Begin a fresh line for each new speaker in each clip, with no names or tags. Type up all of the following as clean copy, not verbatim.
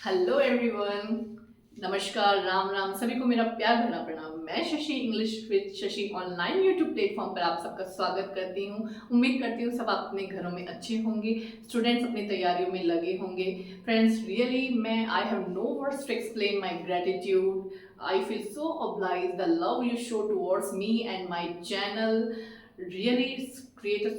Hello everyone, नमस्कार, राम राम। सभी को मेरा प्यार भरा प्रणाम। मैं Shashi, English with Shashi online YouTube platform पर आप सबका स्वागत करती हूँ। उम्मीद करती हूँ सब अपने घरों में अच्छे होंगे, स्टूडेंट्स अपनी तैयारियों में लगे होंगे। फ्रेंड्स, रियली मैं I have no words to explain my gratitude. I feel so obliged the love you show towards me and my channel. Really it's create a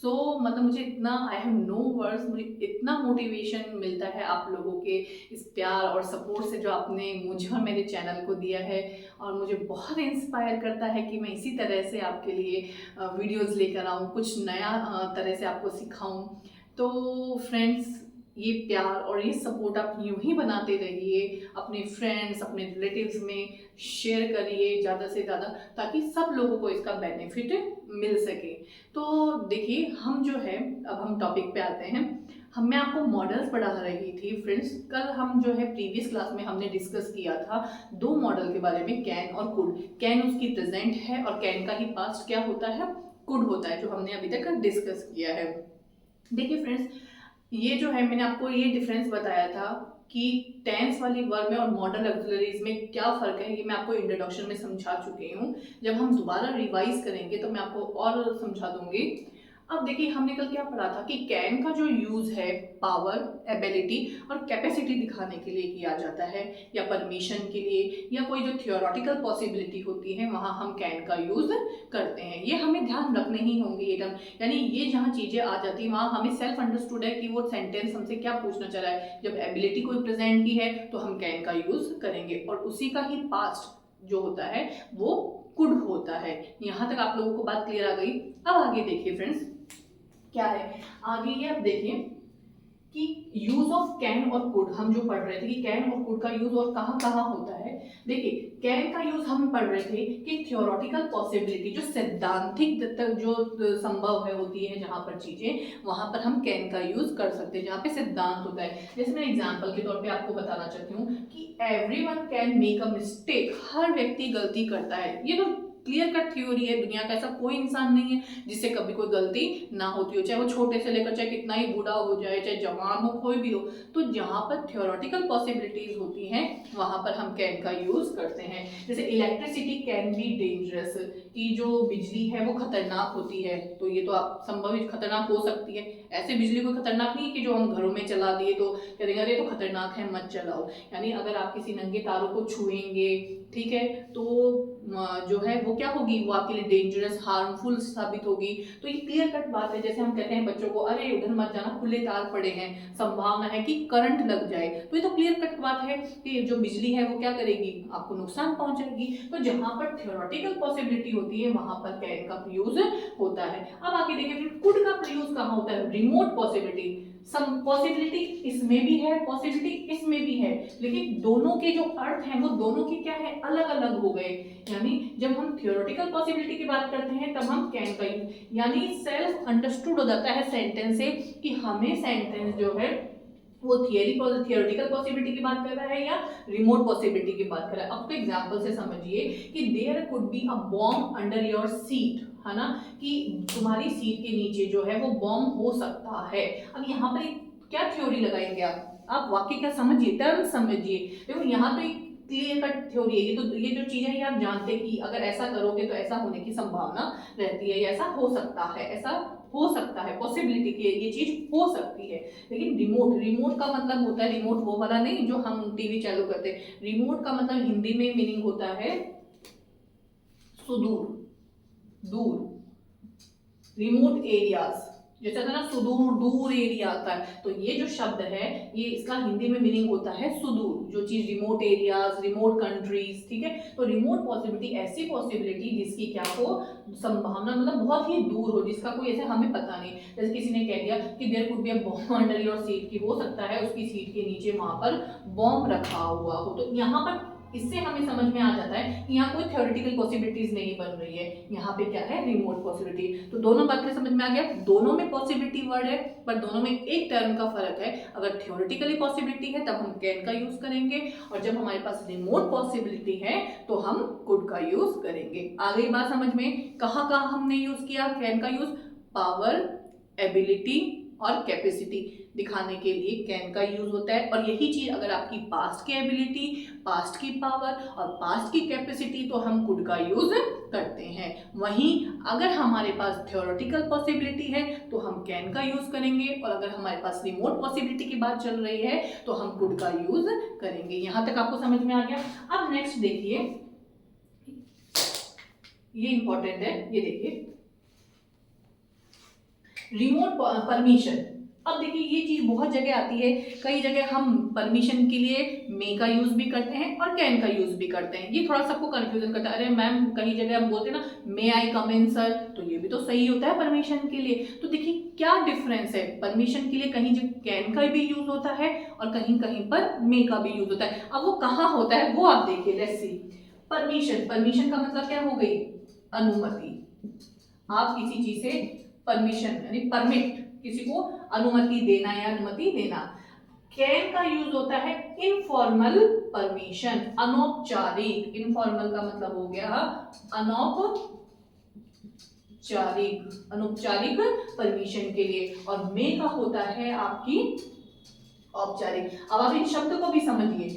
सो मतलब मुझे इतना आई हैव नो वर्ड्स, मुझे इतना मोटिवेशन मिलता है आप लोगों के इस प्यार और सपोर्ट से जो आपने मुझे और मेरे चैनल को दिया है। और मुझे बहुत इंस्पायर करता है कि मैं इसी तरह से आपके लिए वीडियोस लेकर आऊँ, कुछ नया तरह से आपको सिखाऊं। तो फ्रेंड्स, ये प्यार और ये सपोर्ट आप यूं ही बनाते रहिए, अपने फ्रेंड्स अपने रिलेटिव्स में शेयर करिए ज़्यादा से ज़्यादा, ताकि सब लोगों को इसका बेनिफिट मिल सके। तो देखिए, हम जो है अब हम टॉपिक पे आते हैं। मैं आपको मॉडल्स पढ़ा रही थी फ्रेंड्स। कल हम जो है प्रीवियस क्लास में हमने डिस्कस किया था दो मॉडल के बारे में, कैन और कुड। कैन उसकी प्रेजेंट है और कैन का ही पास्ट क्या होता है, कुड होता है, जो हमने अभी तक डिस्कस किया है। देखिए फ्रेंड्स, ये जो है मैंने आपको ये डिफरेंस बताया था कि टेंस वाली वर्ब में और मॉडल ऑक्सिलरीज में क्या फर्क है, ये मैं आपको इंट्रोडक्शन में समझा चुकी हूँ। जब हम दोबारा रिवाइज करेंगे तो मैं आपको और समझा दूंगी। अब देखिए, हमने कल क्या पढ़ा था कि कैन का जो यूज है पावर, एबिलिटी और कैपेसिटी दिखाने के लिए किया जाता है, या परमिशन के लिए, या कोई जो थियोरेटिकल पॉसिबिलिटी होती है वहां हम कैन का यूज करते हैं। ये हमें ध्यान रखने ही होंगे ये टर्म, यानी ये जहाँ चीजें आ जाती है वहां हमें सेल्फ अंडरस्टूड है कि वो सेंटेंस हमसे क्या पूछना चाह रहा है। जब एबिलिटी कोई प्रेजेंट की है तो हम कैन का यूज करेंगे, और उसी का ही पास्ट जो होता है वो कुड होता है। यहां तक आप लोगों को बात क्लियर आ गई। अब आगे देखिए फ्रेंड्स, क्या है आगे ये, अब देखिए कि यूज ऑफ कैन और कुड हम जो पढ़ रहे थे कि कैन और कुड का यूज और कहाँ कहाँ होता है। देखिए, कैन का यूज हम पढ़ रहे थे कि थियोरेटिकल पॉसिबिलिटी, जो सैद्धांतिक तक जो संभव है होती है जहां पर चीजें, वहां पर हम कैन का यूज कर सकते हैं जहां पे सिद्धांत होता है। जैसे मैं एग्जांपल के तौर पे आपको बताना चाहती हूँ कि everyone can make a mistake, हर व्यक्ति गलती करता है। ये तो क्लियर कट थ्योरी है, दुनिया का ऐसा कोई इंसान नहीं है जिससे कभी कोई गलती ना होती हो, चाहे वो छोटे से लेकर चाहे कितना ही बूढ़ा हो जाए, चाहे जवान हो, कोई भी हो। तो जहां पर थियोरेटिकल पॉसिबिलिटीज होती हैं वहां पर हम कैन का यूज करते हैं। जैसे इलेक्ट्रिसिटी कैन बी डेंजरस, कि जो बिजली है वो खतरनाक होती है, तो ये तो आप संभवित खतरनाक हो सकती है। ऐसे बिजली कोई खतरनाक नहीं है कि जो हम घरों में चला दिए तो कह देंगे अरे तो खतरनाक है मत चलाओ। यानी अगर आप किसी नंगे तारों को छुएंगे, ठीक है, तो जो है वो क्या होगी, वो आपके लिए डेंजरस, हार्मफुल साबित होगी। तो ये क्लियर कट बात है। जैसे हम कहते हैं बच्चों को अरे उधर मत जाना, खुले तार पड़े हैं, संभावना है कि करंट लग जाए, तो ये तो क्लियर कट बात है कि जो बिजली है वो क्या करेगी, आपको नुकसान पहुंचाएगी। तो जहां पर थियोरेटिकल पॉसिबिलिटी होती है वहां पर कैन का यूज होता है। अब आगे देखिए फिर कुड का प्रयोग कहाँ होता है, रिमोट पॉसिबिलिटी। सम पॉसिबिलिटी इसमें भी है, पॉसिबिलिटी इसमें भी है, लेकिन दोनों के जो अर्थ हैं वो दोनों के क्या है, अलग अलग हो गए। यानी जब हम थियोरेटिकल पॉसिबिलिटी की बात करते हैं तब हम कैन का यूज, यानी सेल्फ अंडरस्टूड हो जाता है सेंटेंस से कि हमें सेंटेंस जो है वो थियोरेटिकल पॉसिबिलिटी की बात कर रहा है या रिमोट पॉसिबिलिटी की बात कर रहा है। अब तो एग्जांपल से समझिए कि there could be a bomb under your seat, है ना, कि तुम्हारी सीट के नीचे जो है वो बॉम्ब हो सकता है। अब यहाँ पर क्या थ्योरी लगाएंगे आप वाक्य क्या समझिए, टर्म समझिए। देखो यहाँ तो एक क्लियर कट थ्योरी है, ये तो ये जो चीजें हैं आप जानते हैं कि अगर ऐसा करोगे तो ऐसा होने की संभावना रहती है, या ऐसा हो सकता है, ऐसा हो सकता है, पॉसिबिलिटी की ये चीज हो सकती है। लेकिन रिमोट, रिमोट का मतलब होता है, रिमोट वो वाला नहीं जो हम टीवी चालू करते हैं। रिमोट का मतलब हिंदी में मीनिंग होता है सुदूर, दूर, रिमोट एरियाज। जैसे था ना सुदूर, दूर एरिया आता है, तो ये जो शब्द है ये इसका हिंदी में मीनिंग होता है सुदूर, जो चीज रिमोट एरियाज, रिमोट कंट्रीज, ठीक है। तो रिमोट पॉसिबिलिटी ऐसी पॉसिबिलिटी जिसकी क्या हो, संभावना मतलब बहुत ही दूर हो, जिसका कोई ऐसे हमें पता नहीं। जैसे किसी ने कह दिया कि there could be a bomb under your seat, की हो सकता है उसकी सीट के नीचे वहां पर बॉम्ब रखा हुआ हो। तो यहाँ पर इससे हमें समझ में आ जाता है कि यहाँ कोई थ्योरेटिकल पॉसिबिलिटीज नहीं बन रही है, यहाँ पे क्या है, रिमोट पॉसिबिलिटी। तो दोनों बातें समझ में आ गया, दोनों में पॉसिबिलिटी वर्ड है, पर दोनों में एक टर्म का फर्क है। अगर थ्योरेटिकली पॉसिबिलिटी है तब हम कैन का यूज करेंगे, और जब हमारे पास रिमोट पॉसिबिलिटी है तो हम कुड का यूज करेंगे। आ गई बात समझ में, कहाँ कहाँ हमने यूज किया कैन का यूज, पावर, एबिलिटी, और कैपेसिटी दिखाने के लिए कैन का यूज होता है। और यही चीज अगर आपकी पास्ट की एबिलिटी, पास्ट की पावर और पास्ट की कैपेसिटी, तो हम कुड का यूज करते हैं। वहीं अगर हमारे पास थ्योरेटिकल पॉसिबिलिटी है तो हम कैन का यूज करेंगे, और अगर हमारे पास रिमोट पॉसिबिलिटी की बात चल रही है तो हम कुड का यूज करेंगे। यहां तक आपको समझ में आ गया। अब नेक्स्ट देखिए, ये इंपॉर्टेंट है, ये देखिए रिमोट परमिशन। अब देखिए ये चीज बहुत जगह आती है, कई जगह हम परमिशन के लिए मे का यूज भी करते हैं और कैन का यूज भी करते हैं। ये थोड़ा सबको कंफ्यूजन करता है, अरे मैम कई जगह हम बोलते हैं ना मे आई कम इन सर, तो ये भी तो सही होता है परमिशन के लिए। तो देखिए क्या डिफरेंस है, परमिशन के लिए कहीं कैन का भी यूज होता है और कहीं कहीं पर मे का भी यूज होता है। अब वो कहाँ होता है वो आप देखिए, लेट्स सी। परमिशन, परमिशन का मतलब क्या हो गई, अनुमति। आप किसी चीज से परमिशन यानी परमिट, किसी को अनुमति देना या अनुमति देना। कैन का यूज होता है इनफॉर्मल परमिशन, अनौपचारिक। इनफॉर्मल का मतलब हो गया अनौपचारिक, अनौपचारिक परमिशन के लिए। और मे का होता है आपकी औपचारिक। अब आप इन शब्द को भी समझिए,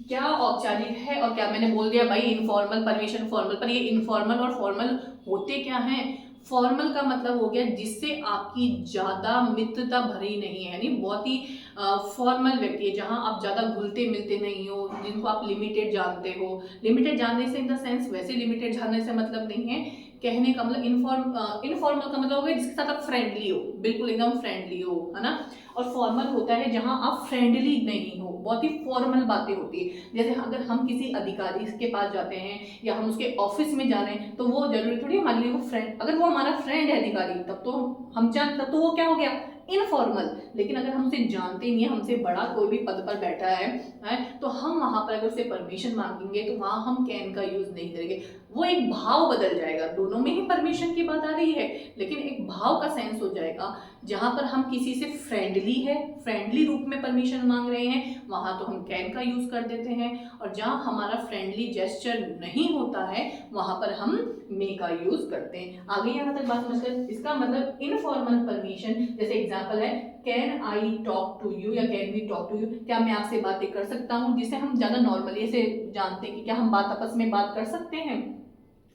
क्या औपचारिक है और क्या, मैंने बोल दिया भाई इनफॉर्मल परमिशन फॉर्मल, पर ये इनफॉर्मल और फॉर्मल होते क्या हैं। फॉर्मल का मतलब हो गया जिससे आपकी ज्यादा मित्रता भरी नहीं है, यानी बहुत ही फॉर्मल व्यक्ति है, जहां आप ज्यादा घुलते मिलते नहीं हो, जिनको आप लिमिटेड जानते हो। लिमिटेड जानने से इन द सेंस वैसे लिमिटेड जानने से मतलब नहीं है, कहने का मतलब इनफॉर्मल का मतलब हो गया जिसके साथ आप फ्रेंडली हो, बिल्कुल एकदम फ्रेंडली हो, है ना। और फॉर्मल होता है जहां आप फ्रेंडली नहीं हो, बहुत ही फॉर्मल बातें होती है। जैसे अगर हम किसी अधिकारी के पास जाते हैं या हम उसके ऑफिस में जा रहे हैं, तो वो जरूरी थोड़ी हमारे लिए वो फ्रेंड, अगर वो हमारा फ्रेंड है अधिकारी, तब तो हम जान, तब तो वो क्या हो गया इनफॉर्मल। लेकिन अगर हम उसे जानते नहीं है, हमसे बड़ा कोई भी पद पर बैठा है तो हम वहां पर अगर उससे परमिशन मांगेंगे तो वहां हम कैन का यूज नहीं करेंगे, वो एक भाव बदल जाएगा। दोनों में ही परमिशन की बात आ रही है, लेकिन एक भाव का सेंस हो जाएगा। जहां पर हम किसी से फ्रेंडली है, फ्रेंडली रूप में परमिशन मांग रहे हैं, वहां तो हम कैन का यूज कर देते हैं। और जहां हमारा फ्रेंडली जेस्चर नहीं होता है, वहां पर हम मे का यूज करते हैं। आगे यहाँ तक बात समझकर, इसका मतलब इनफॉर्मल परमिशन, जैसे एग्जांपल है can I talk to you या can we talk to you, क्या मैं आपसे बातें कर सकता हूँ, जिसे हम ज्यादा नॉर्मली से जानते हैं कि क्या हम बात आपस में बात कर सकते हैं।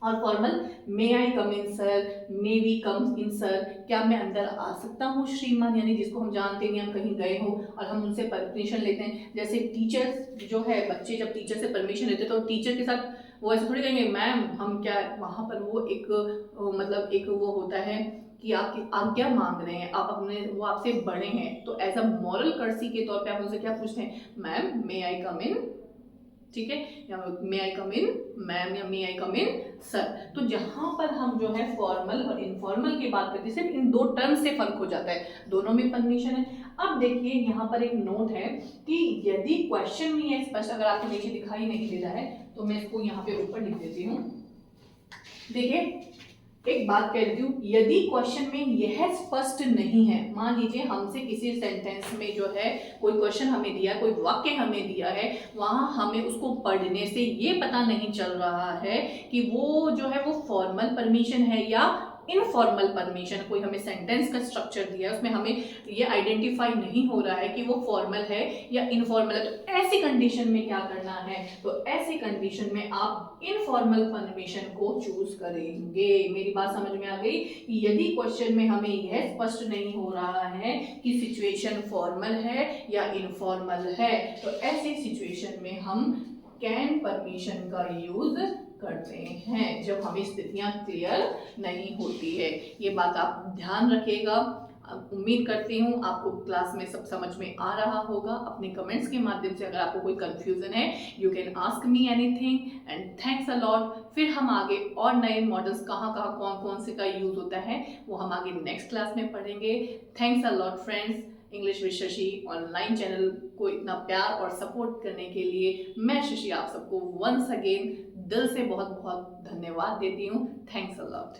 और formal may I come in sir, may we come in sir, क्या मैं अंदर आ सकता हूँ श्रीमान, यानी जिसको हम जानते नहीं, हम कहीं गए हो और हम उनसे परमिशन लेते हैं। जैसे टीचर जो है, बच्चे जब टीचर से परमिशन लेते हैं तो टीचर के साथ वो ऐसे थोड़ी कहेंगे मैम हम क्या, वहां पर वो एक मतलब एक वो होता है कि आप आज्ञा मांग रहे हैं, आप अपने, वो आपसे बड़े हैं, तो एज अ मॉरल कर्सी के तौर पे आप उनसे क्या पूछते हैं, मैम मे आई कम इन, ठीक है, या मे आई कम इन मैम, या मे आई कम इन सर। तो जहां पर हम जो है फॉर्मल और इनफॉर्मल की बात करते हैं, सिर्फ इन दो टर्म से फर्क हो जाता है, दोनों में परमिशन है। अब देखिए यहाँ पर एक नोट है कि यदि क्वेश्चन में ये स्पष्ट, अगर आपको नीचे दिखाई नहीं दे रहा है तो मैं इसको यहाँ पे ऊपर लिख देती हूँ। देखिए एक बात कह देती हूँ, यदि क्वेश्चन में यह स्पष्ट नहीं है, मान लीजिए हमसे किसी सेंटेंस में जो है कोई क्वेश्चन हमें दिया, कोई वाक्य हमें दिया है, वहां हमें उसको पढ़ने से ये पता नहीं चल रहा है कि वो जो है वो फॉर्मल परमिशन है या इनफॉर्मल परमिशन, कोई हमें सेंटेंस का स्ट्रक्चर दिया है उसमें हमें ये आइडेंटिफाई नहीं हो रहा है कि वो फॉर्मल है या इनफॉर्मल है, तो ऐसी कंडीशन में क्या करना है, तो ऐसी कंडीशन में आप इनफॉर्मल परमिशन को चूज करेंगे। मेरी बात समझ में आ गई कि यदि क्वेश्चन में हमें यह स्पष्ट नहीं हो रहा है कि सिचुएशन फॉर्मल है या इनफॉर्मल है, तो ऐसी सिचुएशन में हम कैन परमिशन का यूज करते हैं जब हमें स्थितियां क्लियर नहीं होती है। ये बात आप ध्यान रखिएगा। उम्मीद करती हूँ आपको क्लास में सब समझ में आ रहा होगा। अपने कमेंट्स के माध्यम से अगर आपको कोई कंफ्यूजन है, you can ask me anything and thanks a lot. फिर हम आगे और नए मॉडल्स कहाँ कहाँ कौन कौन से का यूज होता है वो हम आगे नेक्स्ट क्लास में पढ़ेंगे। Thanks a lot friends. English with Shashi online channel को इतना प्यार और सपोर्ट करने के लिए मैं शशि आप सबको वंस अगेन दिल से बहुत बहुत धन्यवाद देती हूँ। Thanks a lot.